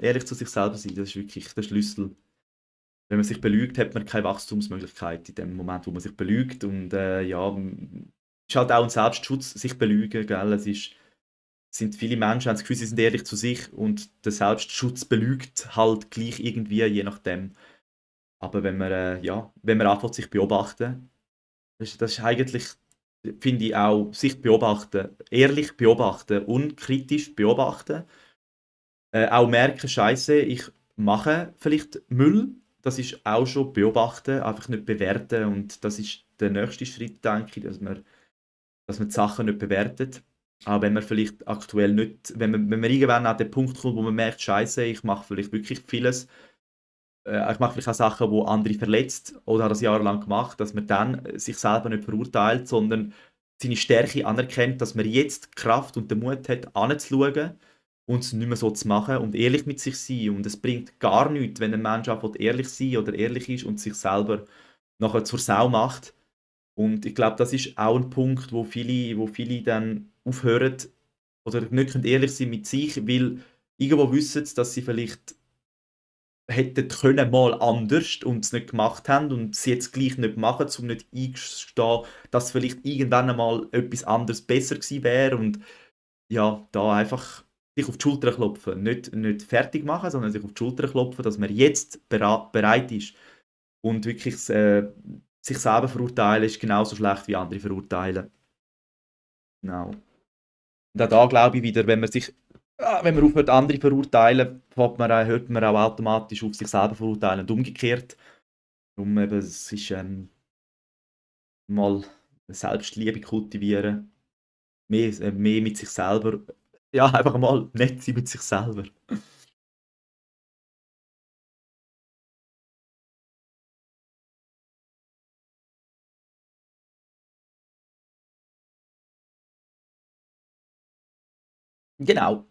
Ehrlich zu sich selber sein, das ist wirklich der Schlüssel. Wenn man sich belügt, hat man keine Wachstumsmöglichkeit in dem Moment, wo man sich belügt. Und ja, es ist halt auch ein Selbstschutz, sich belügen. Gell? Sind viele Menschen haben das Gefühl, sie sind ehrlich zu sich und der Selbstschutz belügt halt gleich irgendwie, je nachdem. Aber wenn man, ja, wenn man anfängt, sich beobachten, das ist eigentlich, finde ich auch, sich beobachten, ehrlich beobachten, unkritisch beobachten. Auch merken, Scheiße, ich mache vielleicht Müll. Das ist auch schon beobachten, einfach nicht bewerten. Und das ist der nächste Schritt, denke ich, dass man die Sachen nicht bewertet. Aber wenn man vielleicht aktuell nicht, wenn man irgendwann an den Punkt kommt, wo man merkt, Scheiße, ich mache vielleicht wirklich vieles, ich mache vielleicht auch Sachen, wo andere verletzt oder hat das jahrelang gemacht, dass man dann sich selber nicht verurteilt, sondern seine Stärke anerkennt, dass man jetzt die Kraft und den Mut hat, anzuschauen und es nicht mehr so zu machen und ehrlich mit sich sein. Und es bringt gar nichts, wenn ein Mensch anfängt, ehrlich sein oder ehrlich ist und sich selber nachher zur Sau macht. Und ich glaube, das ist auch ein Punkt, wo viele dann aufhören oder nicht ehrlich sein mit sich, weil irgendwo wissen sie, dass sie vielleicht hätten können mal anders und es nicht gemacht haben und es jetzt gleich nicht machen, um nicht eingestehen, dass vielleicht irgendwann einmal etwas anderes besser gewesen wäre und ja, da einfach sich auf die Schulter klopfen. Nicht fertig machen, sondern sich auf die Schulter klopfen, dass man jetzt bereit ist. Und wirklich sich selber verurteilen ist genauso schlecht wie andere verurteilen. Genau. Und auch da glaube ich wieder, wenn man aufhört, andere verurteilen, hört man auch automatisch auf sich selber verurteilen und umgekehrt. Darum eben, es ist mal Selbstliebe kultivieren, mehr mit sich selber. Ja, einfach mal nett sein mit sich selber. Genau.